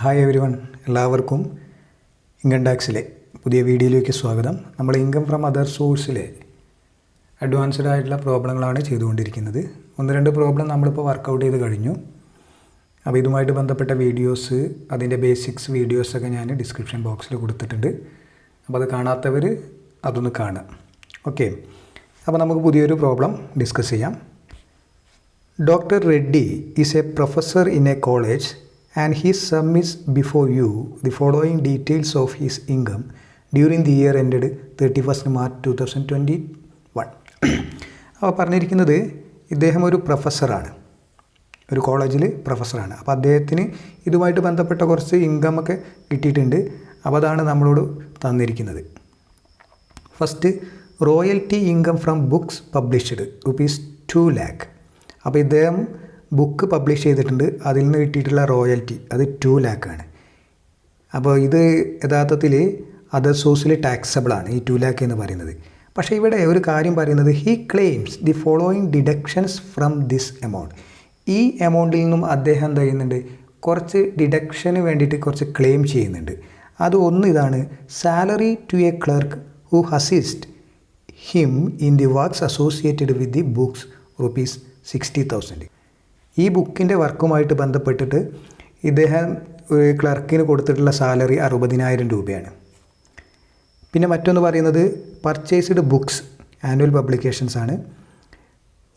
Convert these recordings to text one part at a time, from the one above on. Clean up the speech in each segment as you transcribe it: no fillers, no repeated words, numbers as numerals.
Hi every one, എല്ലാവർക്കും income ടാക്സിലെ പുതിയ വീഡിയോയിലേക്ക് സ്വാഗതം. നമ്മൾ ഇൻകം ഫ്രം അതർ സോഴ്സിലെ അഡ്വാൻസ്ഡ് ആയിട്ടുള്ള പ്രോബ്ലങ്ങളാണ് ചെയ്തുകൊണ്ടിരിക്കുന്നത്. ഒന്ന് രണ്ട് പ്രോബ്ലം നമ്മളിപ്പോൾ വർക്കൗട്ട് ചെയ്ത് കഴിഞ്ഞു. അപ്പോൾ ഇതുമായിട്ട് ബന്ധപ്പെട്ട വീഡിയോസ്, അതിൻ്റെ ബേസിക്സ് വീഡിയോസൊക്കെ ഞാൻ ഡിസ്ക്രിപ്ഷൻ ബോക്സിൽ കൊടുത്തിട്ടുണ്ട്. അപ്പോൾ അത് കാണാത്തവർ അതൊന്ന് കാണുക. ഓക്കെ, അപ്പോൾ നമുക്ക് പുതിയൊരു പ്രോബ്ലം ഡിസ്കസ് ചെയ്യാം. Doctor Reddy is A professor in A college and he submits before you the following details of his income during the year ended 31st March 2021. അപ്പോൾ പറഞ്ഞിരിക്കുന്നത് ഇദ്ദേഹം ഒരു പ്രൊഫസറാണ്, ഒരു കോളേജിൽ പ്രൊഫസറാണ്. അപ്പോൾ അദ്ദേഹത്തിന് ഇതുമായിട്ട് ബന്ധപ്പെട്ട കുറച്ച് ഇൻകമൊക്കെ കിട്ടിയിട്ടുണ്ട്. അപ്പോൾ അതാണ് നമ്മളോട് തന്നിരിക്കുന്നത്. First, royalty income from books published ₹2 lakh. അപ്പോൾ ഇദ്ദേഹം ബുക്ക് പബ്ലിഷ് ചെയ്തിട്ടുണ്ട്, അതിൽ നിന്ന് കിട്ടിയിട്ടുള്ള റോയൽറ്റി അത് 2 lakh ആണ്. അപ്പോൾ ഇത് യഥാർത്ഥത്തിൽ അതർ സോഴ്സിൽ ടാക്സബിൾ ആണ്, ഈ 2 lakh എന്ന് പറയുന്നത്. പക്ഷേ ഇവിടെ ഒരു കാര്യം പറയുന്നത്, he claims the following deductions from this amount. ഈ എമൗണ്ടിൽ നിന്നും അദ്ദേഹം എന്ത് ചെയ്യുന്നുണ്ട്, കുറച്ച് ഡിഡക്ഷന് വേണ്ടിയിട്ട് കുറച്ച് ക്ലെയിം ചെയ്യുന്നുണ്ട്. അത് ഒന്ന് ഇതാണ്, salary to a clerk who assist him in the works associated with the books ₹60,000. ഈ ബുക്കിൻ്റെ വർക്കുമായിട്ട് ബന്ധപ്പെട്ടിട്ട് ഇദ്ദേഹം ഒരു ക്ലർക്കിന് കൊടുത്തിട്ടുള്ള സാലറി 60,000 രൂപയാണ്. പിന്നെ മറ്റൊന്ന് പറയുന്നത്, പർച്ചേസ്ഡ് ബുക്സ് ആനുവൽ പബ്ലിക്കേഷൻസ് ആണ്,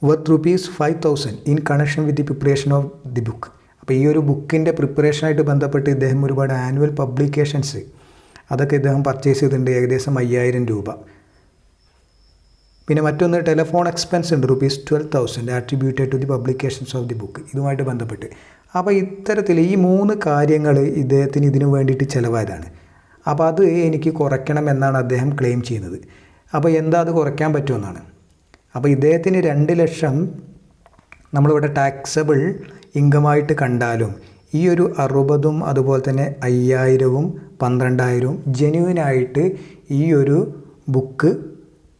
worth ₹5,000 in connection with the preparation of the book. അപ്പോൾ ഈ ഒരു ബുക്കിൻ്റെ പ്രിപ്പറേഷനായിട്ട് ബന്ധപ്പെട്ട് ഇദ്ദേഹം ഒരുപാട് ആനുവൽ പബ്ലിക്കേഷൻസ് അതൊക്കെ ഇദ്ദേഹം പർച്ചേസ് ചെയ്തിട്ടുണ്ട്, ഏകദേശം 5,000 രൂപ. പിന്നെ മറ്റൊന്ന്, ടെലിഫോൺ എക്സ്പെൻസ് ഉണ്ട് ₹12,000 attributed to the publications of the book, ഇതുമായിട്ട് ബന്ധപ്പെട്ട്. അപ്പോൾ ഇത്തരത്തിൽ ഈ 3 കാര്യങ്ങൾ ഇദ്ദേഹത്തിന് ഇതിനു വേണ്ടിയിട്ട് ചിലവായതാണ്. അപ്പോൾ അത് എനിക്ക് കുറയ്ക്കണം എന്നാണ് അദ്ദേഹം ക്ലെയിം ചെയ്യുന്നത്. അപ്പോൾ എന്താ അത് കുറയ്ക്കാൻ പറ്റുമെന്നാണ്. അപ്പോൾ ഇദ്ദേഹത്തിന് 2 ലക്ഷം നമ്മളിവിടെ ടാക്സബിൾ ഇൻകമായിട്ട് കണ്ടാലും ഈ ഒരു 60ഉം അതുപോലെ തന്നെ 5,000ഉം 12,000ഉം ജെന്യുവിനായിട്ട് ഈ ഒരു ബുക്ക്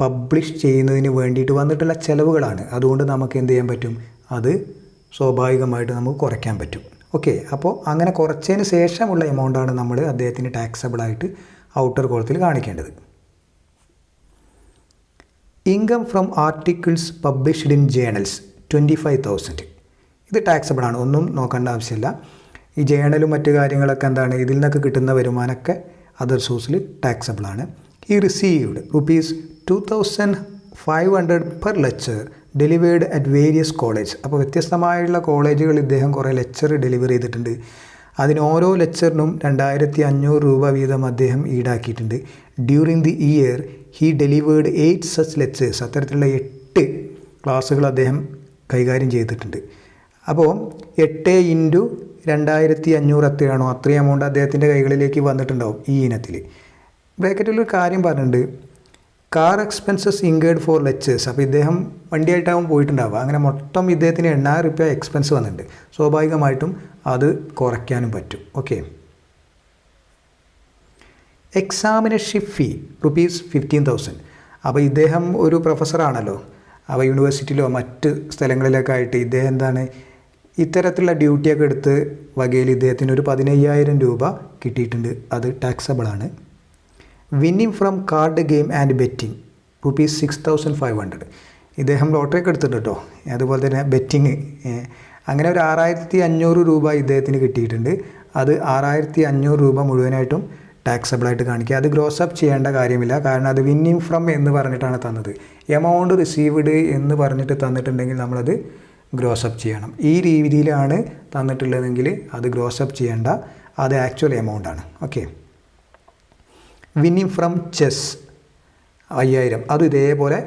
പബ്ലിഷ് ചെയ്യുന്നതിന് വേണ്ടിയിട്ട് വന്നിട്ടുള്ള ചിലവുകളാണ്. അതുകൊണ്ട് നമുക്ക് എന്ത് ചെയ്യാൻ പറ്റും, അത് സ്വാഭാവികമായിട്ട് നമുക്ക് കുറയ്ക്കാൻ പറ്റും. ഓക്കെ, അപ്പോൾ അങ്ങനെ കുറച്ചതിന് ശേഷമുള്ള എമൗണ്ടാണ് നമ്മൾ അദ്ദേഹത്തിന് ടാക്സബിളായിട്ട് ഔട്ടർ കോളത്തിൽ കാണിക്കേണ്ടത്. Income from articles published in journals 25,000. ഇത് ടാക്സബിളാണ്, ഒന്നും നോക്കേണ്ട ആവശ്യമില്ല. ഈ ജേണലും മറ്റു കാര്യങ്ങളൊക്കെ എന്താണ്, ഇതിൽ നിന്നൊക്കെ കിട്ടുന്ന വരുമാനമൊക്കെ അതർ സോഴ്സിൽ ടാക്സബിളാണ്. ഈ received ₹2,500 per lecture delivered at various college. അപ്പോൾ വ്യത്യസ്തമായുള്ള കോളേജുകൾ ഇദ്ദേഹം കുറേ ലെക്ചർ ഡെലിവർ ചെയ്തിട്ടുണ്ട്. അതിന് ഓരോ ലെക്ചറിനും 2,500 രൂപ വീതം അദ്ദേഹം ഈടാക്കിയിട്ടുണ്ട്. During the year he delivered 8 such lectures. അത്തരത്തിലുള്ള 8 ക്ലാസ്സുകൾ അദ്ദേഹം കൈകാര്യം ചെയ്തിട്ടുണ്ട്. അപ്പോൾ 8 × 2,500 എത്രയാണോ അത്രയും എമൗണ്ട് അദ്ദേഹത്തിൻ്റെ കൈകളിലേക്ക് വന്നിട്ടുണ്ടാവും ഈ ഇനത്തിൽ. ബ്രാക്കറ്റിലൊരു കാര്യം പറഞ്ഞിട്ടുണ്ട്, car expenses incurred four lectures. അപ്പോൾ ഇദ്ദേഹം വണ്ടിയായിട്ടാവും പോയിട്ടുണ്ടാവുക. അങ്ങനെ മൊത്തം ഇദ്ദേഹത്തിന് 8,000 രൂപ എക്സ്പെൻസ് വന്നിട്ടുണ്ട്. സ്വാഭാവികമായിട്ടും അത് കുറയ്ക്കാനും പറ്റും. ഓക്കെ, എക്സാമിനേഷൻ ഫീ ₹15,000. അപ്പോൾ ഇദ്ദേഹം ഒരു പ്രൊഫസറാണല്ലോ. അപ്പോൾ യൂണിവേഴ്സിറ്റിയിലോ മറ്റ് സ്ഥലങ്ങളിലൊക്കെ ഇദ്ദേഹം എന്താണ് ഇത്തരത്തിലുള്ള ഡ്യൂട്ടിയൊക്കെ എടുത്ത് വകയിൽ ഇദ്ദേഹത്തിന് ഒരു 15,000 രൂപ കിട്ടിയിട്ടുണ്ട്. അത് ടാക്സബിളാണ്. Winning from card game and betting ₹6,500. ഇദ്ദേഹം ലോട്ടറി ഒക്കെ എടുത്തിട്ടുണ്ട് കേട്ടോ. അതുപോലെ തന്നെ ബെറ്റിങ്, അങ്ങനെ ഒരു 6,500 രൂപ ഇദ്ദേഹത്തിന് കിട്ടിയിട്ടുണ്ട്. അത് 6,500 രൂപ മുഴുവനായിട്ടും ടാക്സബിളായിട്ട് കാണിക്കുക. അത് ഗ്രോസ് അപ്പ് ചെയ്യേണ്ട കാര്യമില്ല, കാരണം അത് വിന്നിങ് ഫ്രം എന്ന് പറഞ്ഞിട്ടാണ് തന്നത്. എമൗണ്ട് റിസീവ്ഡ് എന്ന് പറഞ്ഞിട്ട് തന്നിട്ടുണ്ടെങ്കിൽ നമ്മളത് ഗ്രോസ് അപ്പ് ചെയ്യണം. ഈ രീതിയിലാണ് തന്നിട്ടുള്ളതെങ്കിൽ അത് ഗ്രോസ് അപ്പ് ചെയ്യേണ്ട, അത് ആക്ച്വൽ എമൗണ്ടാണ്. ഓക്കെ, വിന്നിങ് ഫ്രം ചെസ് 5,000, അത് ഇതേപോലെ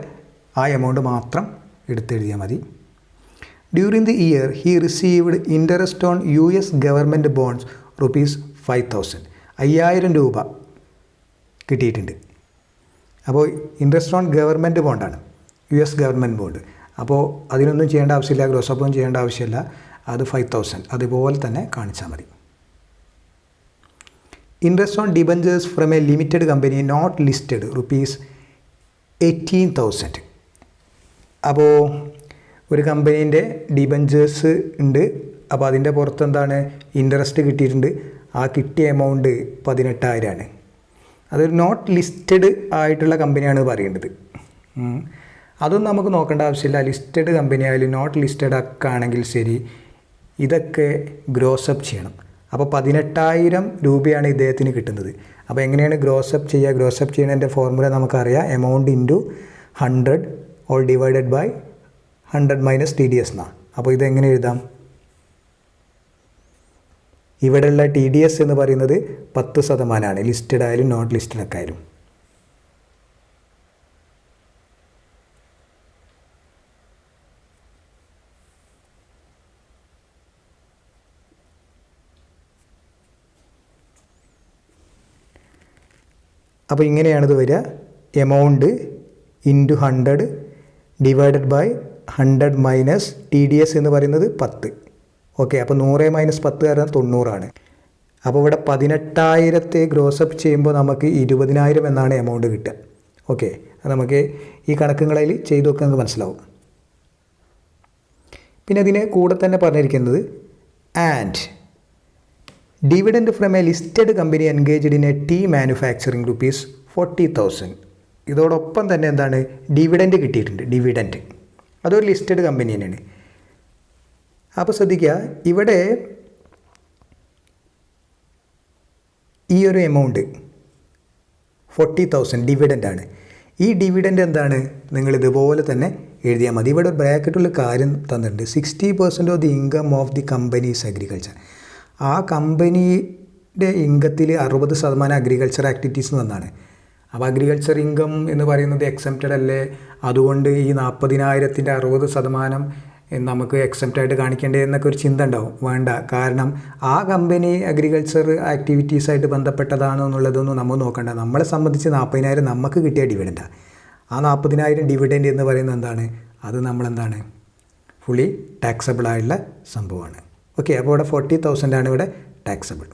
ആ എമൗണ്ട് മാത്രം എടുത്തെഴുതിയാൽ മതി. During the year he received interest on US government bonds ₹5,000. 5,000 രൂപ കിട്ടിയിട്ടുണ്ട്. അപ്പോൾ ഇൻട്രസ്റ്റ് ഓൺ ഗവൺമെൻറ് ബോണ്ടാണ്, US ഗവൺമെൻറ് ബോണ്ട്. അപ്പോൾ അതിനൊന്നും ചെയ്യേണ്ട ആവശ്യമില്ല, ഗ്രോസപ്പൊന്നും ചെയ്യേണ്ട ആവശ്യമില്ല. അത് 5,000 അതുപോലെ തന്നെ കാണിച്ചാൽ മതി. Interest on debentures from a limited company not listed ₹18,000. അപ്പോൾ ഒരു കമ്പനീൻ്റെ ഡിബഞ്ചേഴ്സ് ഉണ്ട്, അപ്പോൾ അതിൻ്റെ പുറത്ത് എന്താണ് ഇൻട്രസ്റ്റ് കിട്ടിയിട്ടുണ്ട്. ആ കിട്ടിയ എമൗണ്ട് 18,000 അതൊരു നോട്ട് ലിസ്റ്റഡ് ആയിട്ടുള്ള കമ്പനിയാണ് പറയേണ്ടത്. അതൊന്നും നമുക്ക് നോക്കേണ്ട ആവശ്യമില്ല. ലിസ്റ്റഡ് കമ്പനി ആയാലും നോട്ട് ലിസ്റ്റഡ് ഒക്കെ ആണെങ്കിൽ ശരി, ഇതൊക്കെ ഗ്രോസപ്പ് ചെയ്യണം. അപ്പോൾ 18,000 രൂപയാണ് ഇദ്ദേഹത്തിന് കിട്ടുന്നത്. അപ്പോൾ എങ്ങനെയാണ് ഗ്രോസപ്പ് ചെയ്യുക? ഗ്രോസപ്പ് ചെയ്യുന്നതിൻ്റെ ഫോർമുല നമുക്കറിയാം. Amount into 100 all divided by 100 minus TDS എന്നാണ്. അപ്പോൾ ഇതെങ്ങനെ എഴുതാം? ഇവിടെയുള്ള TDS എന്ന് പറയുന്നത് 10%, ലിസ്റ്റഡ് ആയാലും നോട്ട് ലിസ്റ്റഡ് ഒക്കെ ആയാലും. അപ്പോൾ ഇങ്ങനെയാണിത് വരിക. Amount into 100 divided by 100 minus TDS എന്ന് പറയുന്നത് 10. ഓക്കെ, അപ്പോൾ 100 മൈനസ് 10 കാരണം 90 അപ്പോൾ ഇവിടെ 18,000 ഗ്രോസപ്പ് ചെയ്യുമ്പോൾ നമുക്ക് 20,000 എന്നാണ് എമൗണ്ട് കിട്ടുക. ഓക്കെ, അത് നമുക്ക് ഈ കണക്കുകളിൽ ചെയ്ത് നോക്കുക, നമുക്ക് മനസ്സിലാവും. പിന്നെ ഇതിന് കൂടെ തന്നെ പറഞ്ഞിരിക്കുന്നത് and dividend from a listed company engaged in a tea manufacturing ₹40,000. ഇതോടൊപ്പം തന്നെ എന്താണ്, ഡിവിഡൻഡ് കിട്ടിയിട്ടുണ്ട്. ഡിവിഡൻഡ് അതൊരു ലിസ്റ്റഡ് കമ്പനി തന്നെയാണ്. അപ്പോൾ ശ്രദ്ധിക്കുക, ഇവിടെ ഈ ഒരു എമൗണ്ട് 40,000 ഡിവിഡൻ്റാണ്. ഈ ഡിവിഡൻഡ് എന്താണ്, നിങ്ങൾ ഇതുപോലെ തന്നെ എഴുതിയാൽ മതി. ഇവിടെ ഒരു ബ്രാക്കറ്റുള്ള കാര്യം തന്നിട്ടുണ്ട്. 60% of the income of the company is agriculture. ആ കമ്പനിയുടെ ഇൻകത്തിൽ 60% അഗ്രികൾച്ചർ ആക്ടിവിറ്റീസ് എന്നാണ്. അപ്പോൾ അഗ്രികൾച്ചർ ഇൻകം എന്ന് പറയുന്നത് എക്സംപ്റ്റഡ് അല്ലേ, അതുകൊണ്ട് ഈ 40,000-ൻ്റെ 60% നമുക്ക് എക്സംപ്റ്റായിട്ട് കാണിക്കേണ്ടത് എന്നൊക്കെ ഒരു ചിന്ത ഉണ്ടാവും. വേണ്ട, കാരണം ആ കമ്പനി അഗ്രികൾച്ചർ ആക്ടിവിറ്റീസായിട്ട് ബന്ധപ്പെട്ടതാണോ എന്നുള്ളതൊന്നും നമ്മൾ നോക്കണ്ട. നമ്മളെ സംബന്ധിച്ച് 40,000 നമുക്ക് കിട്ടിയ ഡിവിഡൻറ്റാണ്. ആ 40,000 ഡിവിഡൻറ്റ് എന്ന് പറയുന്നത് എന്താണ്, അത് നമ്മളെന്താണ്, ഫുള്ളി ടാക്സബിൾ ആയിട്ടുള്ള സംഭവമാണ്. ഓക്കെ, അപ്പോൾ ഇവിടെ 40,000 ഇവിടെ taxable.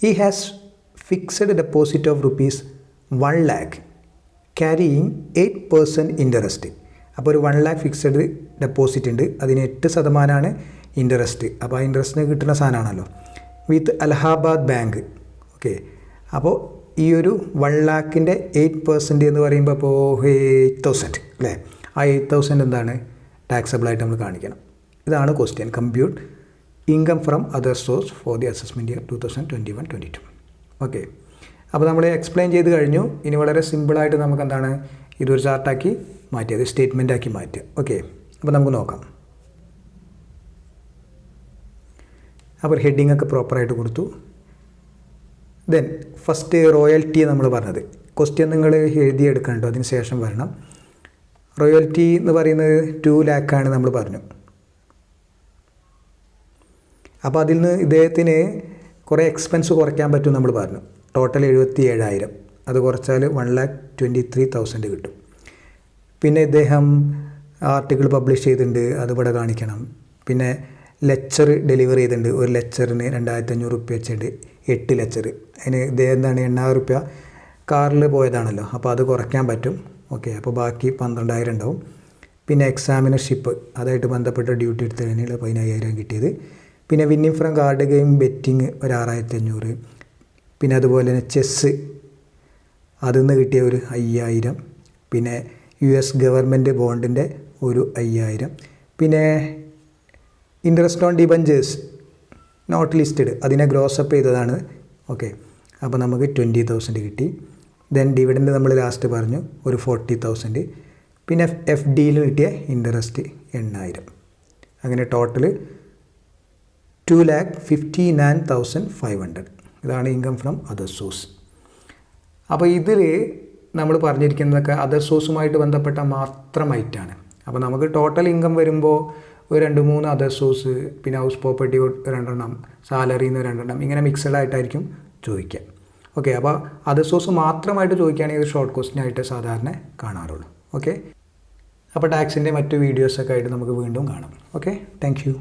He has fixed deposit of ₹1 lakh carrying 8% interest. അപ്പോൾ ഒരു 1 lakh ഫിക്സഡ് ഡെപ്പോസിറ്റ് ഉണ്ട്, അതിന് 8% ഇൻട്രസ്റ്റ്. അപ്പോൾ ആ ഇൻട്രസ്റ്റിന് കിട്ടുന്ന സാധനമാണല്ലോ. വിത്ത് അലഹാബാദ് ബാങ്ക്. ഓക്കെ, അപ്പോൾ ഈ ഒരു 1 lakhൻ്റെ 8% എന്ന് പറയുമ്പോൾ അപ്പോൾ 8,000 അല്ലേ. ആ 8,000 എന്താണ്, ടാക്സബിളായിട്ട് നമ്മൾ കാണിക്കണം. ഇതാണ് question. Compute income from other source for the assessment year 2021-22. Okay, അപ്പോൾ നമ്മൾ എക്സ്പ്ലെയിൻ ചെയ്ത് കഴിഞ്ഞു. ഇനി വളരെ സിമ്പിളായിട്ട് നമുക്ക് എന്താണ്, ഇതൊരു ചാർട്ടാക്കി മാറ്റിയത് സ്റ്റേറ്റ്മെൻറ്റാക്കി മാറ്റുക. ഓക്കെ, അപ്പോൾ നമുക്ക് നോക്കാം. അപ്പോൾ ഹെഡിങ് ഒക്കെ പ്രോപ്പറായിട്ട് കൊടുത്തു. ദെൻ ഫസ്റ്റ് റോയൽറ്റി നമ്മൾ പറഞ്ഞത് ക്വസ്റ്റ്യൻ നിങ്ങൾ എഴുതിയെടുക്കണം കേട്ടോ, അതിന് ശേഷം വരണം. റോയൽറ്റി എന്ന് പറയുന്നത് 2 lakh നമ്മൾ പറഞ്ഞു. അപ്പോൾ അതിൽ നിന്ന് ഇദ്ദേഹത്തിന് കുറേ എക്സ്പെൻസ് കുറയ്ക്കാൻ പറ്റും നമ്മൾ പറഞ്ഞു. ടോട്ടൽ 77,000, അത് കുറച്ചാൽ 1,23,000 കിട്ടും. പിന്നെ ഇദ്ദേഹം ആർട്ടിക്കിൾ പബ്ലിഷ് ചെയ്തിട്ടുണ്ട്, അതിവിടെ കാണിക്കണം. പിന്നെ ലെക്ചർ ഡെലിവർ ചെയ്തിട്ടുണ്ട്. ഒരു ലെക്ചറിന് 2,500 വെച്ചിട്ട് 8 ലെക്ചർ. അതിന് ഇദ്ദേഹം എന്താണ്, 8,000 കാറിൽ പോയതാണല്ലോ, അപ്പോൾ അത് കുറയ്ക്കാൻ പറ്റും. ഓക്കെ, അപ്പോൾ ബാക്കി 12,000 ഉണ്ടാവും. പിന്നെ എക്സാമിനർഷിപ്പ് അതായിട്ട് ബന്ധപ്പെട്ട ഡ്യൂട്ടി എടുത്തതിന് 15,000 കിട്ടിയത്. പിന്നെ winning from card game betting ഒരു 6,500. പിന്നെ അതുപോലെ തന്നെ ചെസ്സ് അതിൽ നിന്ന് കിട്ടിയ ഒരു 5,000. പിന്നെ US ഗവൺമെൻറ് ബോണ്ടിൻ്റെ ഒരു 5,000. പിന്നെ interest on debentures not listed അതിനെ ഗ്രോസപ്പ് ചെയ്തതാണ്. ഓക്കെ, അപ്പോൾ നമുക്ക് 20,000 കിട്ടി. ദെൻ ഡിവിഡൻഡ് നമ്മൾ ലാസ്റ്റ് പറഞ്ഞു ഒരു 40,000. പിന്നെ FDയിൽ കിട്ടിയ ഇൻട്രസ്റ്റ് 8,000. അങ്ങനെ ടോട്ടൽ 2,59,500. ഇതാണ് ഇൻകം ഫ്രം അതർ സോഴ്സ്. അപ്പോൾ ഇതിൽ നമ്മൾ പറഞ്ഞിരിക്കുന്നതൊക്കെ അതർ സോഴ്സുമായിട്ട് ബന്ധപ്പെട്ട മാത്രമായിട്ടാണ്. അപ്പോൾ നമുക്ക് ടോട്ടൽ ഇൻകം വരുമ്പോൾ ഒരു 2-3 അതർ സോഴ്സ്, പിന്നെ ഹൗസ് പ്രോപ്പർട്ടി 2 സാലറിയിൽ നിന്ന് 2 ഇങ്ങനെ മിക്സഡ് ആയിട്ടായിരിക്കും ചോദിക്കുക. ഓക്കെ, അപ്പോൾ അതർ സോഴ്സ് മാത്രമായിട്ട് ചോദിക്കുകയാണെങ്കിൽ ഷോർട്ട് ക്വസ്റ്റ്യൻ ആയിട്ട് സാധാരണ കാണാറുള്ളൂ. ഓക്കെ, അപ്പോൾ ടാക്സിൻ്റെ മറ്റു വീഡിയോസൊക്കെ ആയിട്ട് നമുക്ക് വീണ്ടും കാണാം. Okay, thank you.